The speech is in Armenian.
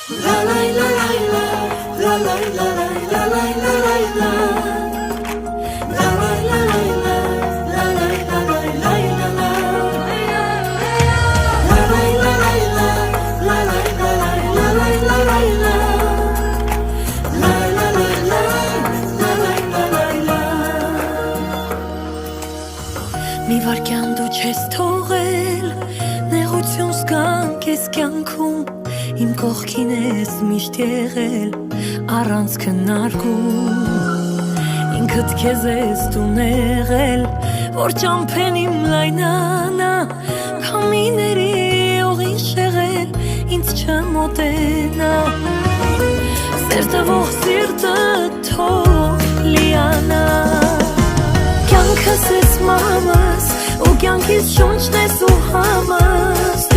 La la la la la la la la la la la la la. La la la la la la la la la la la la. La la la la la la la la la la la la la. La la la la la la la la. Mi վարքյան դու չես թողել, նեղություն զգան քեզ կյանքում, իմ կողքին ես միշտ եղել, առանց քննարկում, ինքդ քեզ ես տուն եղել, որ ճամփեն իմ լայնանա, քամիների օղին շեղել, ինձ չմոտենա, սեր տվող սիրտը թող լիանա. Կյանքս ես մամս, ու կյանքիս շունչն ես ու համս,